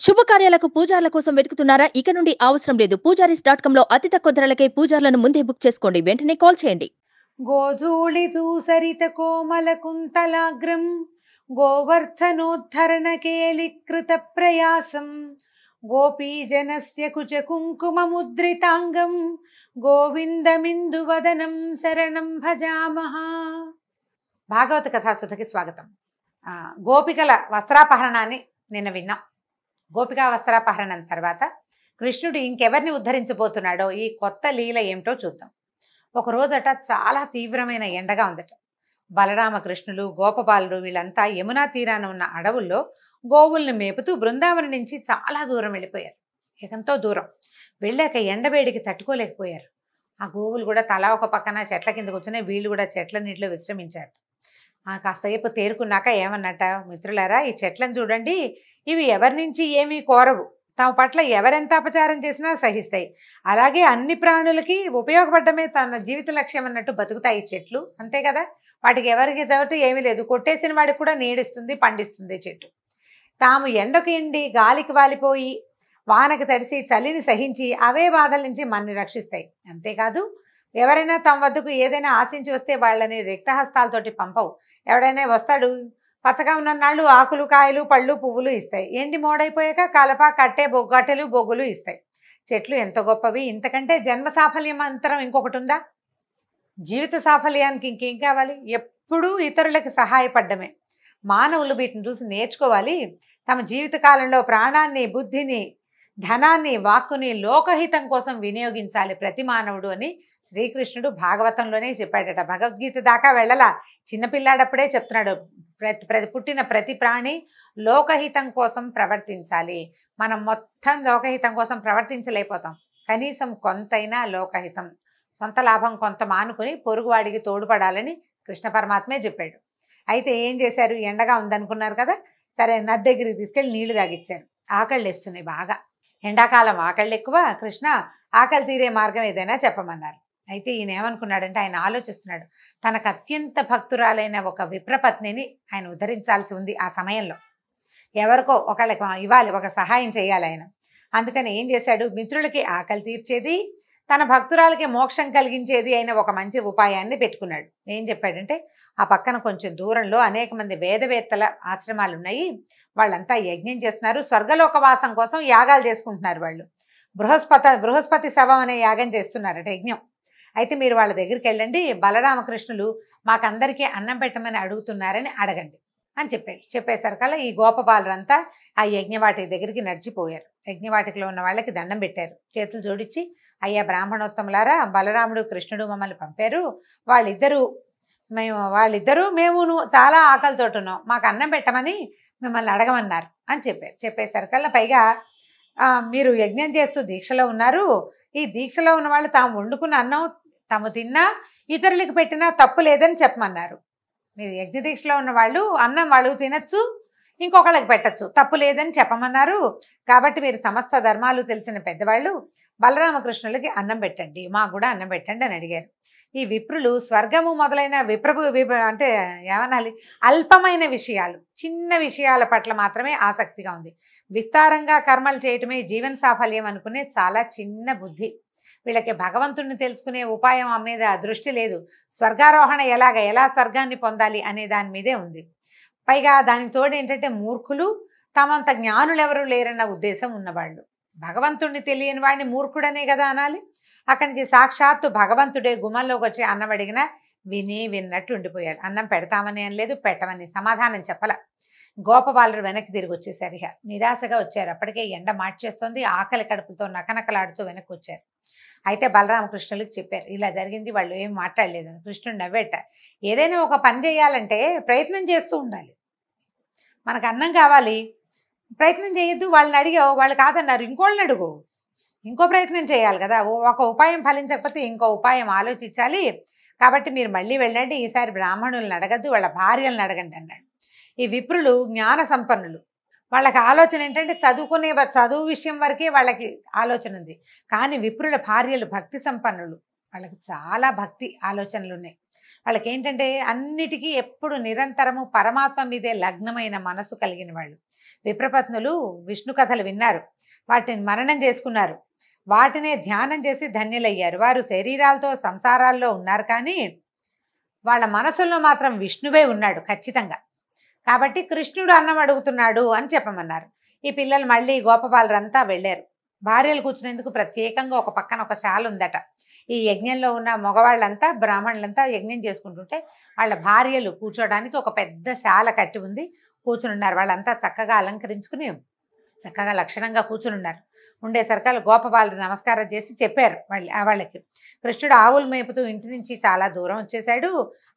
శుభకార్యాలకు పూజార్ల కోసం వెతుకుతున్నారా? ఇక నుండి అవసరం లేదు. పూజారీస్.com లో అతి తక్కువ ధరలకే పూజార్లను ముందే బుక్ చేసుకోండి. వెంటనే కాల్ చేయండి. గోధూళి దూసరిత కోమల కుంతలాగ్రం గోవర్ధనోద్ధరణ కేళీకృత ప్రయాసం గోపీజనస్య కుచ కుంకుమ ముద్రితాంగం గోవిందమిందు వదనం శరణం భజామః. భాగవత కథాసుధకి స్వాగతం. గోపికల వస్త్రాపహరణాన్ని నిన్న విన్నాం. గోపికా వస్త్రాపహరణం తర్వాత కృష్ణుడు ఇంకెవరిని ఉద్ధరించబోతున్నాడో ఈ కొత్త లీల ఏమిటో చూద్దాం. ఒకరోజట చాలా తీవ్రమైన ఎండగా ఉందట. బలరామకృష్ణులు గోపబాలుడు వీళ్ళంతా యమునా తీరాన ఉన్న అడవుల్లో గోవుల్ని మేపుతూ బృందావనం నుంచి చాలా దూరం వెళ్ళిపోయారు. ఎంతో దూరం వెళ్ళాక ఎండవేడికి తట్టుకోలేకపోయారు. ఆ గోవులు కూడా తలా ఒక పక్కన చెట్ల కింద కూర్చుని వీళ్ళు కూడా చెట్ల నీటిలో విశ్రమించారు. కాసేపు తేరుకున్నాక ఏమన్నట, మిత్రులారా, ఈ చెట్లను చూడండి, ఇవి ఎవరి నుంచి ఏమీ కోరవు, తమ పట్ల ఎవరెంత అపచారం చేసినా సహిస్తాయి, అలాగే అన్ని ప్రాణులకి ఉపయోగపడమే తన జీవిత లక్ష్యం అన్నట్టు బతుకుతాయి ఈ చెట్లు, అంతే కదా. వాటికి ఎవరికి తోటి ఏమీ లేదు, కొట్టేసిన వాడికి కూడా నీడిస్తుంది, పండిస్తుంది చెట్టు. తాము ఎండకు ఎండి గాలికి వాలిపోయి వానకు తడిసి చలిని సహించి అవే బాధల నుంచి మనని రక్షిస్తాయి. అంతేకాదు ఎవరైనా తమ వద్దకు ఏదైనా ఆశించి వస్తే వాళ్ళని రిక్తహస్తాలతోటి పంపవు. ఎవడైనా వస్తాడు, పచ్చగా ఉన్న నాళ్ళు ఆకులు కాయలు పళ్ళు పువ్వులు ఇస్తాయి, ఎండి మోడైపోయాక కలప కట్టె కట్టెలు బొగ్గులు ఇస్తాయి. చెట్లు ఎంత గొప్పవి! ఇంతకంటే జన్మ సాఫల్యం అంతరం ఇంకొకటి ఉందా? జీవిత సాఫల్యానికి ఇంకేం కావాలి? ఎప్పుడూ ఇతరులకు సహాయపడ్డమే. మానవులు వీటిని చూసి నేర్చుకోవాలి. తమ జీవితకాలంలో ప్రాణాన్ని, బుద్ధిని, ధనాన్ని, వాక్కుని లోకహితం కోసం వినియోగించాలి ప్రతి మానవుడు అని శ్రీకృష్ణుడు భాగవతంలోనే చెప్పాడట. భగవద్గీత దాకా వెళ్ళలా, చిన్నపిల్లాడప్పుడే చెప్తున్నాడు. పుట్టిన ప్రతి ప్రాణి లోకహితం కోసం ప్రవర్తించాలి. మనం మొత్తం లోకహితం కోసం ప్రవర్తించలేకపోతాం. కనీసం కొంతైనా లోకహితం, సొంత లాభం కొంత మానుకుని పొరుగువాడికి తోడ్పడాలని కృష్ణ పరమాత్మే చెప్పాడు. అయితే ఏం చేశారు? ఎండగా ఉందనుకున్నారు కదా, సరే నది దగ్గరికి తీసుకెళ్ళి నీళ్లు తాగిచ్చారు. ఆకళ్ళు వేస్తున్నాయి బాగా, ఎండాకాలం ఆకళ్ళు ఎక్కువ. కృష్ణ, ఆకలి తీరే మార్గం ఏదైనా చెప్పమన్నారు. అయితే ఈయన ఏమనుకున్నాడంటే, ఆయన ఆలోచిస్తున్నాడు, తనకు అత్యంత భక్తురాలైన ఒక విప్రపత్నిని ఆయన ఉద్ధరించాల్సి ఉంది. ఆ సమయంలో ఎవరికో ఒకళ్ళకి ఇవ్వాలి, ఒక సహాయం చేయాలి ఆయన. అందుకని ఏం చేశాడు, మిత్రులకి ఆకలి తీర్చేది, తన భక్తురాలకి మోక్షం కలిగించేది అయిన ఒక మంచి ఉపాయాన్ని పెట్టుకున్నాడు. ఏం చెప్పాడంటే, ఆ పక్కన కొంచెం దూరంలో అనేక మంది వేదవేత్తల ఆశ్రమాలు ఉన్నాయి. వాళ్ళంతా యజ్ఞం చేస్తున్నారు, స్వర్గలోకవాసం కోసం యాగాలు చేసుకుంటున్నారు. వాళ్ళు బృహస్పతి శవం అనే యాగం చేస్తున్నారట, యజ్ఞం. అయితే మీరు వాళ్ళ దగ్గరికి వెళ్ళండి, బలరామకృష్ణులు మాకందరికీ అన్నం పెట్టమని అడుగుతున్నారని అడగండి అని చెప్పాడు. చెప్పేసరికల్లా ఈ గోపబాలురంతా ఆ యజ్ఞవాటిక దగ్గరికి నడిచిపోయారు. యజ్ఞవాటికలో ఉన్న వాళ్ళకి దండం పెట్టారు, చేతులు జోడించి, అయ్యా బ్రాహ్మణోత్తములారా, బలరాముడు కృష్ణుడు మమ్మల్ని పంపారు, వాళ్ళిద్దరూ మేమును చాలా ఆకలితోటి ఉన్నాం, మాకు అన్నం పెట్టమని మిమ్మల్ని అడగమన్నారు అని చెప్పారు. చెప్పేసరికల్లా పైగా మీరు యజ్ఞం చేస్తూ దీక్షలో ఉన్నారు, ఈ దీక్షలో ఉన్న వాళ్ళు తాము వండుకున్న అన్నం తాము తిన్నా ఇతరులకు పెట్టినా తప్పు లేదని చెప్పమన్నారు. మీరు యజ్ఞ దీక్షలో ఉన్న వాళ్ళు అన్నం వాళ్ళు తినచ్చు, ఇంకొకళ్ళకి పెట్టచ్చు, తప్పు లేదని చెప్పమన్నారు. కాబట్టి మీరు సమస్త ధర్మాలు తెలిసిన పెద్దవాళ్ళు బలరామకృష్ణులకి అన్నం పెట్టండి, మాకు కూడా అన్నం పెట్టండి అని అడిగారు. ఈ విప్రులు స్వర్గము మొదలైన అంటే ఏమనాలి, అల్పమైన విషయాలు, చిన్న విషయాల పట్ల మాత్రమే ఆసక్తిగా ఉంది. విస్తారంగా కర్మలు చేయటమే జీవన సాఫల్యం అనుకునే చాలా చిన్న బుద్ధి. వీళ్ళకి భగవంతుడిని తెలుసుకునే ఉపాయం మీద దృష్టి లేదు. స్వర్గారోహణ ఎలా స్వర్గాన్ని పొందాలి అనే దాని మీదే ఉంది. పైగా దానికి తోడు ఏంటంటే, మూర్ఖులు, తమంత జ్ఞానులు ఎవరు లేరన్న ఉద్దేశం ఉన్నవాళ్ళు. భగవంతుడిని తెలియని వాడిని మూర్ఖుడనే కదా అనాలి. అక్కడి నుంచి సాక్షాత్తు భగవంతుడే గుమ్మంలోకి వచ్చి అన్నం అడిగినా విన్నట్టు ఉండిపోయారు. అన్నం పెడతామని అనలేదు, పెట్టమని సమాధానం చెప్పల. గోపబాలురు వెనక్కి తిరిగి వచ్చేసారు. ఇక నిరాశగా వచ్చారు. అప్పటికే ఎండ మార్చేస్తోంది, ఆకలి కడుపుతో నకనకలాడుతూ వెనక్కి వచ్చారు. అయితే బలరామకృష్ణులకు చెప్పారు, ఇలా జరిగింది. వాళ్ళు ఏం మాట్లాడలేదని. కృష్ణుడు నవ్వేట, ఏదైనా ఒక పని చేయాలంటే ప్రయత్నం చేస్తూ ఉండాలి. మనకు అన్నం కావాలి, ప్రయత్నం చేయొద్దు. వాళ్ళని అడిగావు, వాళ్ళు కాదన్నారు, ఇంకోళ్ళని అడుగు, ఇంకో ప్రయత్నం చేయాలి కదా. ఒక ఉపాయం ఫలించకపోతే ఇంకో ఉపాయం ఆలోచించాలి. కాబట్టి మీరు మళ్ళీ వెళ్ళండి, ఈసారి బ్రాహ్మణులను అడగద్దు, వాళ్ళ భార్యలను అడగండి అన్నాడు. ఈ విప్రులు జ్ఞాన సంపన్నులు. వాళ్ళకి ఆలోచన ఏంటంటే, చదువు విషయం వరకే వాళ్ళకి ఆలోచన ఉంది. కానీ విప్రుల భార్యలు భక్తి సంపన్నులు, వాళ్ళకి చాలా భక్తి ఆలోచనలు ఉన్నాయి. వాళ్ళకి ఏంటంటే, అన్నిటికీ ఎప్పుడు నిరంతరము పరమాత్మ మీదే లగ్నమైన మనసు కలిగిన వాళ్ళు. విప్రపత్నులు విష్ణు కథలు విన్నారు, వాటిని మననం చేసుకున్నారు, వాటినే ధ్యానం చేసి ధన్యులయ్యారు. వారు శరీరాలతో సంసారాల్లో ఉన్నారు, కానీ వాళ్ళ మనసుల్లో మాత్రం విష్ణువే ఉన్నాడు ఖచ్చితంగా. కాబట్టి కృష్ణుడు అన్నం అడుగుతున్నాడు అని చెప్పమన్నారు. ఈ పిల్లలు మళ్ళీ గోపబాలురంతా వెళ్ళారు. భార్యలు కూర్చునేందుకు ప్రత్యేకంగా ఒక పక్కన ఒక శాల ఉందట. ఈ యజ్ఞంలో ఉన్న మగవాళ్ళంతా బ్రాహ్మణులంతా యజ్ఞం చేసుకుంటుంటే వాళ్ళ భార్యలు కూర్చోడానికి ఒక పెద్ద శాల కట్టి ఉంది, కూర్చుని ఉన్నారు. వాళ్ళంతా చక్కగా అలంకరించుకుని చక్కగా లక్షణంగా కూర్చుని ఉన్నారు. ఉండేసరికల్ గోపబాలుడు నమస్కారం చేసి చెప్పారు వాళ్ళకి, కృష్ణుడు ఆవులు మేపుతూ ఇంటి నుంచి చాలా దూరం వచ్చేసాడు.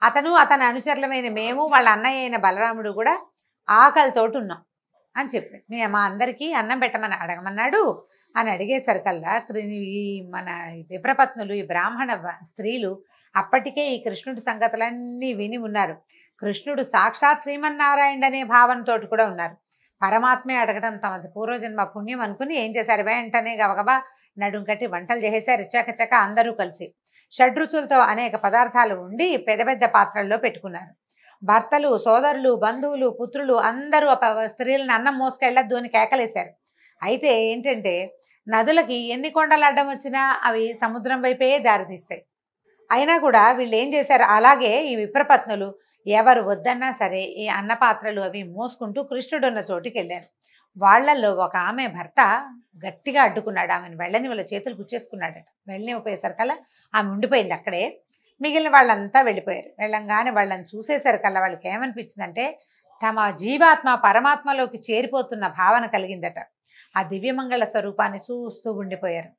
అతని అనుచరులమైన మేము, వాళ్ళ అన్నయ్య అయిన బలరాముడు కూడా ఆకలితోటి ఉన్నాం అని చెప్పాడు. మా అందరికీ అన్నం పెట్టమని అడగమన్నాడు అని అడిగేసరికల్లా ఈ మన విప్రపత్నులు, ఈ బ్రాహ్మణ స్త్రీలు అప్పటికే ఈ కృష్ణుడి సంగతులన్నీ విని ఉన్నారు. కృష్ణుడు సాక్షాత్ శ్రీమన్నారాయణ అనే భావనతోటి కూడా ఉన్నారు. పరమాత్మే అడగడం తమది పూర్వజన్మ పుణ్యం అనుకుని ఏం చేశారు, వెంటనే గబగబా నడుం కట్టి వంటలు చేసేశారు. చకచక అందరూ కలిసి షడ్రుచులతో అనేక పదార్థాలు ఉండి పెద్ద పెద్ద పాత్రల్లో పెట్టుకున్నారు. భర్తలు, సోదరులు, బంధువులు, పుత్రులు అందరూ స్త్రీలను అన్నం మోసుకెళ్ళద్దు అని కేకలేశారు. అయితే ఏంటంటే నదులకి ఎన్ని కొండలు అడ్డం వచ్చినా అవి సముద్రం వైపే దారితీస్తాయి. అయినా కూడా వీళ్ళు ఏం చేశారు, అలాగే ఈ విప్రపత్నులు ఎవరు వద్దన్నా సరే ఈ అన్నపాత్రలు అవి మోసుకుంటూ కృష్ణుడు ఉన్న చోటుకి వెళ్ళారు. వాళ్ళల్లో ఒక ఆమె భర్త గట్టిగా అడ్డుకున్నాడు. ఆమెను వెళ్ళని వాళ్ళ చేతులు గుచ్చేసుకున్నాడట. వెళ్ళనిపోయేసరికల్లా ఆమె ఉండిపోయింది అక్కడే. మిగిలిన వాళ్ళంతా వెళ్ళిపోయారు. వెళ్ళంగానే వాళ్ళని చూసేసరికల్లా వాళ్ళకి ఏమనిపించిందంటే తమ జీవాత్మ పరమాత్మలోకి చేరిపోతున్న భావన కలిగిందట. ఆ దివ్యమంగళ స్వరూపాన్ని చూస్తూ ఉండిపోయారు.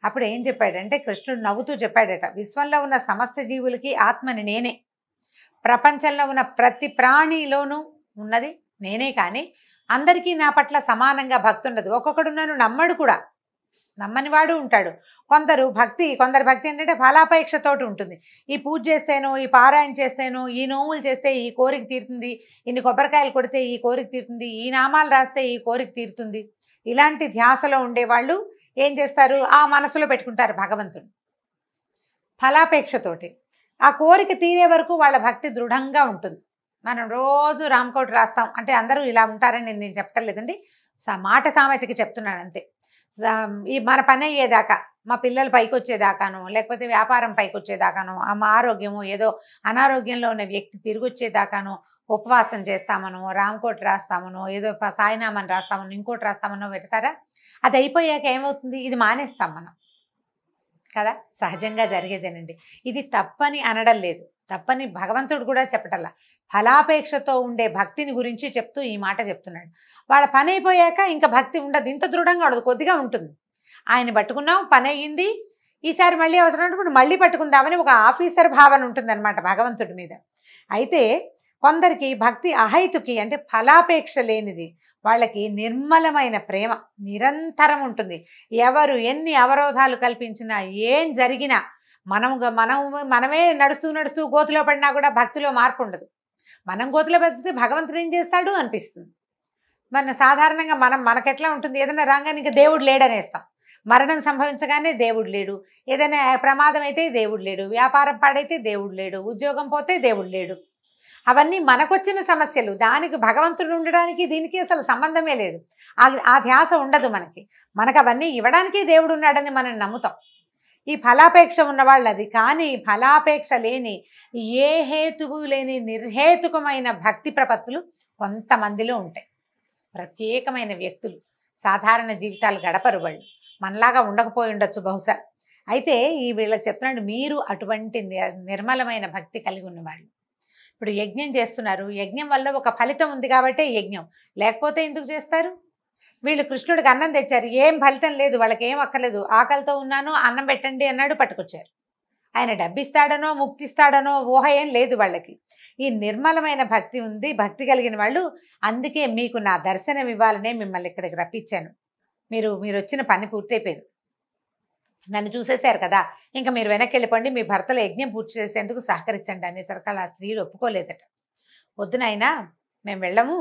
అప్పుడు ఏం చెప్పాడంటే కృష్ణుడు నవ్వుతూ చెప్పాడట, విశ్వంలో ఉన్న సమస్త జీవులకి ఆత్మని నేనే, ప్రపంచంలో ఉన్న ప్రతి ప్రాణిలోనూ ఉన్నది నేనే, కానీ అందరికీ నా పట్ల సమానంగా భక్తి ఉండదు. ఒక్కొక్కడు నన్ను నమ్మడు కూడా, నమ్మని వాడు ఉంటాడు. కొందరు భక్తి ఏంటంటే ఫలాపేక్షతోటి ఉంటుంది. ఈ పూజ చేస్తేనో, ఈ పారాయణ చేస్తేనో, ఈ నోములు చేస్తే ఈ కోరిక తీరుతుంది, ఇన్ని కొబ్బరికాయలు కొడితే ఈ కోరిక తీరుతుంది, ఈ నామాలు రాస్తే ఈ కోరిక తీరుతుంది, ఇలాంటి ధ్యాసలో ఉండేవాళ్ళు ఏం చేస్తారు, ఆ మనసులో పెట్టుకుంటారు భగవంతుడు ఫలాపేక్షతోటి. ఆ కోరిక తీరే వరకు వాళ్ళ భక్తి దృఢంగా ఉంటుంది. మనం రోజు రామకోటి రాస్తాం అంటే అందరూ ఇలా ఉంటారని నేను చెప్పట్లేదండి, మాట సామెతకి చెప్తున్నాను అంతే. ఈ మన పని అయ్యేదాకా, మా పిల్లలు పైకి వచ్చేదాకానో, లేకపోతే వ్యాపారం పైకి వచ్చేదాకానో, మా ఆరోగ్యము ఏదో అనారోగ్యంలో ఉన్న వ్యక్తి తిరిగి వచ్చేదాకానో ఉపవాసం చేస్తామనో, రామకోటి రాస్తామనో, ఏదో సాయినామని రాస్తామనో, ఇంకోటి రాస్తామనో పెడతారా. అది అయిపోయాక ఏమవుతుంది, ఇది మానేస్తాం మనం కదా, సహజంగా జరిగేదేనండి. ఇది తప్పని అనడం లేదు, తప్పని భగవంతుడు కూడా చెప్పటల్లా, ఫలాపేక్షతో ఉండే భక్తిని గురించి చెప్తూ ఈ మాట చెప్తున్నాడు. వాళ్ళ పని అయిపోయాక ఇంకా భక్తి ఉండదు, ఇంత దృఢంగా ఉండదు, కొద్దిగా ఉంటుంది. ఆయన పట్టుకున్నాం, పని అయ్యింది, ఈసారి మళ్ళీ అవసరమైనప్పుడు మళ్ళీ పట్టుకుందామని ఒక ఆఫీసర్ భావన ఉంటుందన్నమాట భగవంతుడి మీద. అయితే కొందరికి భక్తి అహైతుకి అంటే ఫలాపేక్ష లేనిది, వాళ్ళకి నిర్మలమైన ప్రేమ నిరంతరం ఉంటుంది. ఎవరు ఎన్ని అవరోధాలు కల్పించినా, ఏం జరిగినా, మనమే నడుస్తూ గోతులో పడినా కూడా భక్తిలో మార్పు ఉండదు. మనం గోతులో బతికితే భగవంతుడు ఏం చేస్తాడు అనిపిస్తుంది. సాధారణంగా మనకెట్లా ఉంటుంది, ఏదైనా రాగానే ఇంకా దేవుడు లేడనేస్తాం. మరణం సంభవించగానే దేవుడు లేడు, ఏదైనా ప్రమాదం అయితే దేవుడు లేడు, వ్యాపారం పాడైతే దేవుడు లేడు, ఉద్యోగం పోతే దేవుడు లేడు. అవన్నీ మనకొచ్చిన సమస్యలు. దానికి భగవంతుడు ఉండడానికి దీనికి అసలు సంబంధమే లేదు. ఆ ధ్యాస ఉండదు మనకు అవన్నీ ఇవ్వడానికి దేవుడు ఉన్నాడని మనం నమ్ముతాం. ఈ ఫలాపేక్ష ఉన్నవాళ్ళు అది. కానీ ఫలాపేక్ష లేని, ఏ హేతువు లేని నిర్హేతుకమైన భక్తి ప్రపత్తులు కొంతమందిలో ఉంటాయి. ప్రత్యేకమైన వ్యక్తులు, సాధారణ జీవితాలు గడపరు వాళ్ళు, మనలాగా ఉండకపోయి ఉండొచ్చు బహుశా. అయితే ఈ వీళ్ళకి చెప్తున్నాడు, మీరు అటువంటి నిర్మలమైన భక్తి కలిగి ఉన్నవాళ్ళు. ఇప్పుడు యజ్ఞం చేస్తున్నారు, యజ్ఞం వల్ల ఒక ఫలితం ఉంది కాబట్టే యజ్ఞం, లేకపోతే ఎందుకు చేస్తారు? వీళ్ళు కృష్ణుడికి అన్నం తెచ్చారు, ఏం ఫలితం లేదు, వాళ్ళకి ఏం అక్కర్లేదు, ఆకలితో ఉన్నాను అన్నం పెట్టండి అన్నాడు, పట్టుకొచ్చారు. ఆయన డబ్బిస్తాడనో ముక్తిస్తాడనో ఊహ ఏం లేదు వాళ్ళకి. ఈ నిర్మలమైన భక్తి ఉంది, భక్తి కలిగిన వాళ్ళు. అందుకే మీకు నా దర్శనం ఇవ్వాలనే మిమ్మల్ని ఇక్కడికి రప్పించాను. మీరు వచ్చిన పని పూర్తయిపోయింది, నన్ను చూసేశారు కదా, ఇంకా మీరు వెనక్కి వెళ్ళిపోండి, మీ భర్తల యజ్ఞం పూర్తి చేసేందుకు సహకరించండి అనేసరికి ఆ స్త్రీలు ఒప్పుకోలేదట. వద్దునైనా మేము వెళ్ళము,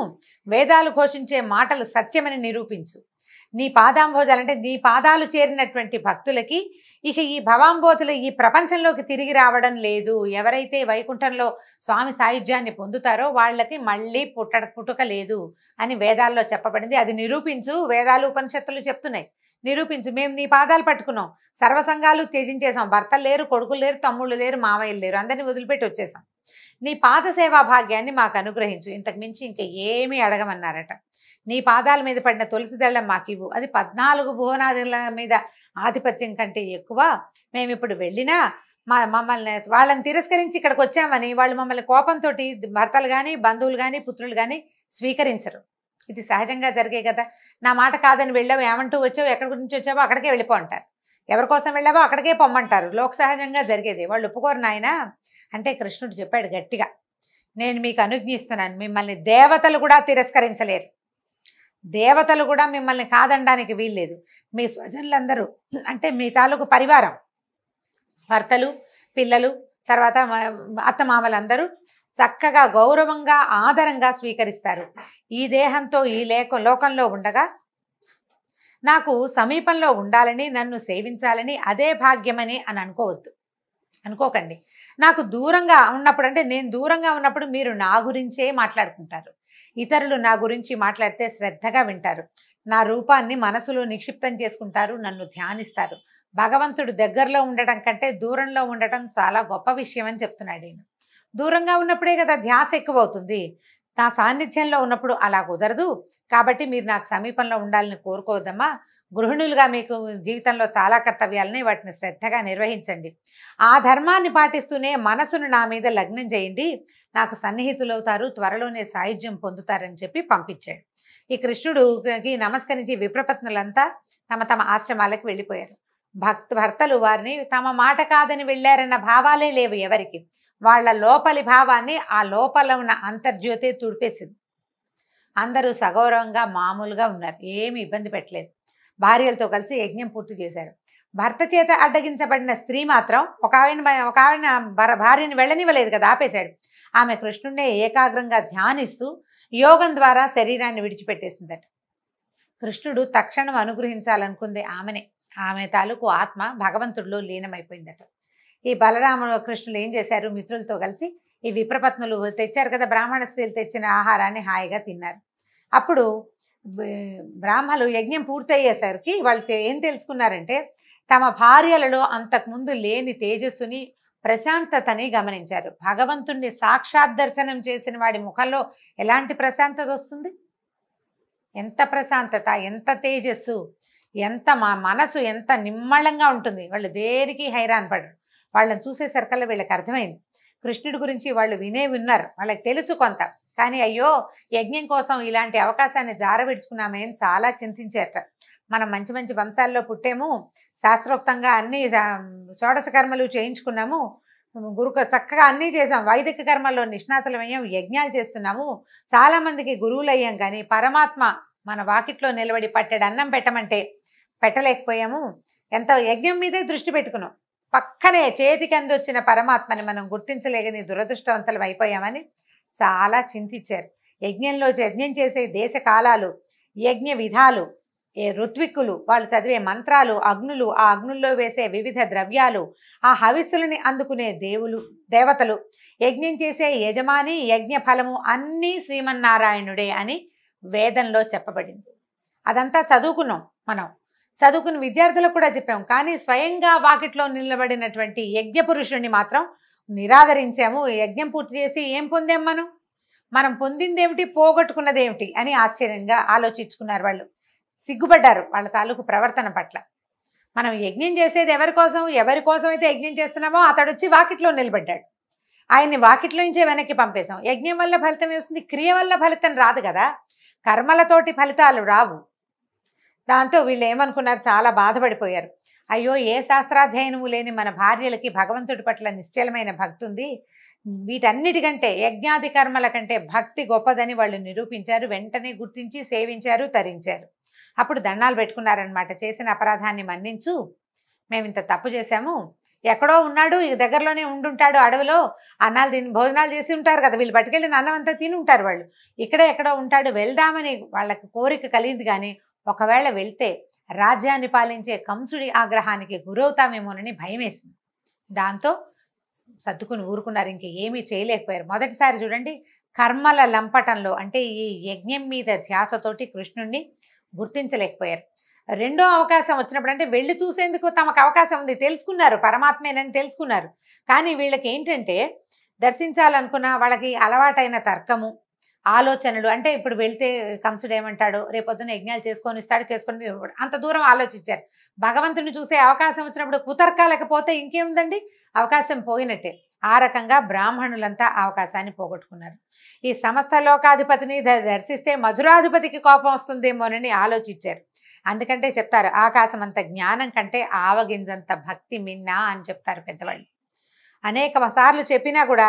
వేదాలు ఘోషించే మాటలు సత్యమని నిరూపించు, నీ పాదాంబోజాలు అంటే నీ పాదాలు చేరినటువంటి భక్తులకి ఇక ఈ భవాంబోతులు ఈ ప్రపంచంలోకి తిరిగి రావడం లేదు. ఎవరైతే వైకుంఠంలో స్వామి సాయుధ్యాన్ని పొందుతారో వాళ్ళకి మళ్ళీ పుట్టుక లేదు అని వేదాల్లో చెప్పబడింది. అది నిరూపించు, వేదాలు ఉపనిషత్తులు చెప్తున్నాయి. నిరూపించు. మేము నీ పాదాలు పట్టుకున్నాం, సర్వసంగాలు త్యజించేసాం, భర్తలు లేరు, కొడుకులు లేరు, తమ్ముళ్ళు లేరు, మావయ్యలు లేరు, అందరినీ వదిలిపెట్టి వచ్చేసాం. నీ పాద సేవా భాగ్యాన్ని మాకు అనుగ్రహించు, ఇంతకు మించి ఇంకా ఏమీ అడగమన్నారట. నీ పాదాల మీద పడిన తులసి దళం మాకు ఇవ్వు, అది 14 భువనాదుల మీద ఆధిపత్యం కంటే ఎక్కువ. మేము ఇప్పుడు వెళ్ళినా మమ్మల్ని వాళ్ళని తిరస్కరించి ఇక్కడికి వచ్చామని వాళ్ళు మమ్మల్ని కోపంతో భర్తలు కానీ బంధువులు కానీ పుత్రులు కానీ స్వీకరించరు. ఇది సహజంగా జరిగే కదా. నా మాట కాదని వెళ్ళావు, ఏమంటూ వచ్చావు, ఎక్కడి గురించి వచ్చావో అక్కడికే వెళ్ళిపో అంటారు, ఎవరి కోసం వెళ్ళావో అక్కడికే పొమ్మంటారు. లోక సహజంగా జరిగేది. వాళ్ళు ఒప్పుకోరు నాయన అంటే కృష్ణుడు చెప్పాడు గట్టిగా, నేను మీకు అనుజ్ఞిస్తున్నాను, మిమ్మల్ని దేవతలు కూడా తిరస్కరించలేరు, దేవతలు కూడా మిమ్మల్ని కాదనడానికి వీల్లేదు. మీ స్వజనులందరూ అంటే మీ తాలూకు పరివారం, భర్తలు, పిల్లలు, తర్వాత అత్తమామలందరూ చక్కగా గౌరవంగా ఆదరంగా స్వీకరిస్తారు. ఈ దేహంతో ఈ లోకంలో ఉండగా నాకు సమీపంలో ఉండాలని, నన్ను సేవించాలని అదే భాగ్యమని అని అనుకోకండి. నాకు దూరంగా ఉన్నప్పుడు అంటే నేను దూరంగా ఉన్నప్పుడు మీరు నా గురించే మాట్లాడుకుంటారు, ఇతరులు నా గురించి మాట్లాడితే శ్రద్ధగా వింటారు, నా రూపాన్ని మనసులో నిక్షిప్తం చేసుకుంటారు, నన్ను ధ్యానిస్తారు. భగవంతుడు దగ్గరలో ఉండటం కంటే దూరంలో ఉండటం చాలా గొప్ప విషయం అని చెప్తున్నాడు ఈయన. దూరంగా ఉన్నప్పుడే కదా ధ్యాస ఎక్కువ అవుతుంది, నా సాన్నిధ్యంలో ఉన్నప్పుడు అలా కుదరదు. కాబట్టి మీరు నాకు సమీపంలో ఉండాలని కోరుకోవద్దమ్మా. గృహిణులుగా మీకు జీవితంలో చాలా కర్తవ్యాలని, వాటిని శ్రద్ధగా నిర్వహించండి. ఆ ధర్మాన్ని పాటిస్తూనే మనసును నా మీద లగ్నం చేయండి, నాకు సన్నిహితులవుతారు, త్వరలోనే సాయుధ్యం పొందుతారని చెప్పి పంపించాడు. ఈ కృష్ణుడికి నమస్కరించి విప్రపత్నులంతా తమ తమ ఆశ్రమాలకు వెళ్ళిపోయారు. భర్తలు వారిని తమ మాట కాదని వెళ్ళారన్న భావాలే లేవు ఎవరికి. వాళ్ళ లోపలి భావాన్ని ఆ లోపల ఉన్న అంతర్జ్యోతే తుడిపేసింది. అందరూ సగౌరవంగా మామూలుగా ఉన్నారు, ఏమి ఇబ్బంది పెట్టలేదు. భార్యలతో కలిసి యజ్ఞం పూర్తి చేశారు. భర్త చేత అడ్డగించబడిన స్త్రీ మాత్రం ఒక ఆవిడ భార్యని వెళ్ళనివ్వలేదు కదా, ఆపేశాడు. ఆమె కృష్ణుడినే ఏకాగ్రంగా ధ్యానిస్తూ యోగం ద్వారా శరీరాన్ని విడిచిపెట్టేసిందట. కృష్ణుడు తక్షణం అనుగ్రహించాలనుకుంది ఆమెనే. ఆమె తాలూకు ఆత్మ భగవంతుడిలో లీనమైపోయిందట. ఈ బలరాముడు కృష్ణులు ఏం చేశారు, మిత్రులతో కలిసి ఈ విప్రపత్నులు తెచ్చారు కదా, బ్రాహ్మణ స్త్రీలు తెచ్చిన ఆహారాన్ని హాయిగా తిన్నారు. అప్పుడు బ్రాహ్మలు యజ్ఞం పూర్తయ్యేసరికి వాళ్ళు ఏం తెలుసుకున్నారంటే, తమ భార్యలలో అంతకుముందు లేని తేజస్సుని, ప్రశాంతతని గమనించారు. భగవంతుణ్ణి సాక్షాత్ దర్శనం చేసిన వాడి ముఖంలో ఎలాంటి ప్రశాంతత వస్తుంది, ఎంత ప్రశాంతత, ఎంత తేజస్సు, ఎంత మనసు ఎంత నిమ్మళంగా ఉంటుంది. వాళ్ళు దేనికి హైరాన్ పడరు. వాళ్ళని చూసేసరికల్లా వీళ్ళకి అర్థమైంది, కృష్ణుడి గురించి వాళ్ళు విన్నారు, వాళ్ళకి తెలుసు కొంత. కానీ అయ్యో యజ్ఞం కోసం ఇలాంటి అవకాశాన్ని జారవిడుచుకున్నామేం చాలా చింతించేట. మనం మంచి మంచి వంశాల్లో పుట్టేము, శాస్త్రోక్తంగా అన్ని షోడశ కర్మలు చేయించుకున్నాము, చక్కగా అన్నీ చేసాం, వైదిక కర్మల్లో నిష్ణాతులమయ్యాం, యజ్ఞాలు చేస్తున్నాము, చాలామందికి గురువులు అయ్యాం. కానీ పరమాత్మ మన వాకిట్లో నిలబడి పట్టెడు అన్నం పెట్టమంటే పెట్టలేకపోయాము. ఎంత యజ్ఞం మీదే దృష్టి పెట్టుకున్నాం, పక్కనే చేతికి అందొచ్చిన పరమాత్మని మనం గుర్తించలేకని దురదృష్టవంతులం అయిపోయామని చాలా చింతించారు. యజ్ఞం చేసే దేశ కాలాలు, యజ్ఞ విధాలు, ఋత్విక్కులు, వాళ్ళు చదివే మంత్రాలు, అగ్నులు, ఆ అగ్నుల్లో వేసే వివిధ ద్రవ్యాలు, ఆ హవిస్సులని అందుకునే దేవతలు, యజ్ఞం చేసే యజమాని, యజ్ఞ ఫలము అన్నీ శ్రీమన్నారాయణుడే అని వేదంలో చెప్పబడింది. అదంతా చదువుకున్నాం, మనం చదువుకున్న విద్యార్థులకు కూడా చెప్పాం. కానీ స్వయంగా వాకిట్లో నిలబడినటువంటి యజ్ఞ పురుషుణ్ణి మాత్రం నిరాదరించాము. యజ్ఞం పూర్తి చేసి ఏం పొందాం, మనం పొందిందేమిటి, పోగొట్టుకున్నదేమిటి అని ఆశ్చర్యంగా ఆలోచించుకున్నారు. వాళ్ళు సిగ్గుపడ్డారు వాళ్ళ తాలూకు ప్రవర్తన పట్ల. మనం యజ్ఞం చేసేది ఎవరి కోసం అయితే యజ్ఞం చేస్తున్నామో అతడు వచ్చి వాకిట్లో నిలబడ్డాడు, ఆయన్ని వాకిట్లో నుంచే వెనక్కి పంపేశాం. యజ్ఞం వల్ల ఫలితం వస్తుంది, క్రియ వల్ల ఫలితం రాదు కదా, కర్మలతోటి ఫలితాలు రావు. దాంతో వీళ్ళు ఏమనుకున్నారు, చాలా బాధపడిపోయారు. అయ్యో ఏ శాస్త్రాధ్యయనము లేని మన భార్యలకి భగవంతుడి పట్ల నిశ్చలమైన భక్తి ఉంది, వీటన్నిటికంటే యజ్ఞాది కర్మల కంటే భక్తి గొప్పదని వాళ్ళు నిరూపించారు. వెంటనే గుర్తించి సేవించారు, తరించారు. అప్పుడు దండాలు పెట్టుకున్నారనమాట, చేసిన అపరాధాన్ని మన్నించు, మేము ఇంత తప్పు చేశాము, ఎక్కడో ఉన్నాడు, ఈ దగ్గరలోనే ఉండుంటాడు, అడవిలో అన్నాలు తిని భోజనాలు చేసి ఉంటారు కదా, వీళ్ళు పట్టుకెళ్ళిన అన్నం అంతా తిని ఉంటారు, వాళ్ళు ఇక్కడే ఎక్కడో ఉంటాడు, వెళ్దామని వాళ్ళకి కోరిక కలిగింది. కానీ ఒకవేళ వెళ్తే రాజ్యాన్ని పాలించే కంసుడి ఆగ్రహానికి గురవుతామేమోనని భయం వేసింది. దాంతో సర్దుకుని ఊరుకున్నారు, ఇంక ఏమీ చేయలేకపోయారు. మొదటిసారి చూడండి, కర్మల లంపటంలో అంటే ఈ యజ్ఞం మీద ధ్యాసతోటి కృష్ణుణ్ణి గుర్తించలేకపోయారు. రెండో అవకాశం వచ్చినప్పుడు అంటే వెళ్ళి చూసేందుకు తమకు అవకాశం ఉంది, తెలుసుకున్నారు పరమాత్మేనని తెలుసుకున్నారు. కానీ వీళ్ళకి ఏంటంటే దర్శించాలనుకున్న వాళ్ళకి అలవాటైన తర్కము, ఆలోచనలు, అంటే ఇప్పుడు వెళ్తే కంసుడు ఏమంటాడు, రేపొద్దున యజ్ఞాలు చేసుకొని ఇస్తాడు, చేసుకొని అంత దూరం ఆలోచించారు. భగవంతుని చూసే అవకాశం వచ్చినప్పుడు కుతర్కాలేకపోతే ఇంకేముందండి, అవకాశం పోయినట్టే. ఆ రకంగా బ్రాహ్మణులంతా అవకాశాన్ని పోగొట్టుకున్నారు. ఈ సమస్త లోకాధిపతిని దర్శిస్తే మధురాధిపతికి కోపం వస్తుందేమోనని ఆలోచించారు. అందుకంటే చెప్తారు, ఆకాశమంత జ్ఞానం కంటే ఆవగింజంత భక్తి మిన్నా అని చెప్తారు పెద్దవాళ్ళు. అనేక సార్లు చెప్పినా కూడా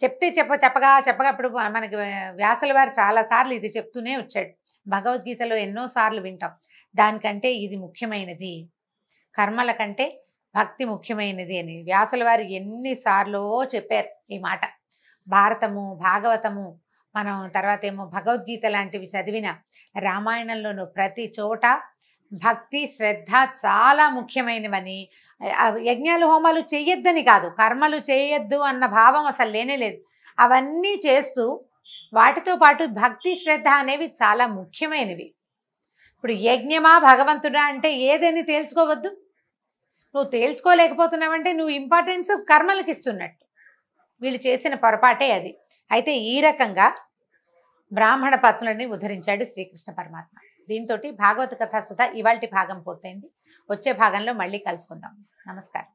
చెప్పగా ఇప్పుడు మనకి వ్యాసుల వారు చాలాసార్లు ఇది చెప్తూనే వచ్చాడు. భగవద్గీతలో ఎన్నోసార్లు వింటాం. దానికంటే ఇది ముఖ్యమైనది, కర్మల కంటే భక్తి ముఖ్యమైనది అని వ్యాసుల వారు ఎన్నిసార్లు చెప్పారు ఈ మాట. భారతము, భాగవతము, మనం తర్వాత ఏమో భగవద్గీత లాంటివి చదివిన, రామాయణంలోనూ ప్రతి చోట భక్తి శ్రద్ధ చాలా ముఖ్యమైనవని, యజ్ఞాలు హోమాలు చేయొద్దని కాదు, కర్మలు చేయొద్దు అన్న భావం అసలు లేనే లేదు. అవన్నీ చేస్తూ వాటితో పాటు భక్తి శ్రద్ధ అనేవి చాలా ముఖ్యమైనవి. ఇప్పుడు యజ్ఞమా భగవంతుడా అంటే ఏదని తేల్చుకోవద్దు. నువ్వు తేల్చుకోలేకపోతున్నావంటే నువ్వు ఇంపార్టెన్స్ కర్మలకు ఇస్తున్నట్టు. వీళ్ళు చేసిన పొరపాటే అది. అయితే ఈ రకంగా బ్రాహ్మణ పత్నులని ఉద్ధరించాడు శ్రీకృష్ణ పరమాత్మ. దీంతో భాగవత కథా సుధ ఇవాల్టి భాగం పూర్తయింది. వచ్చే భాగంలో మళ్ళీ కలుసుకుందాం. నమస్కారం.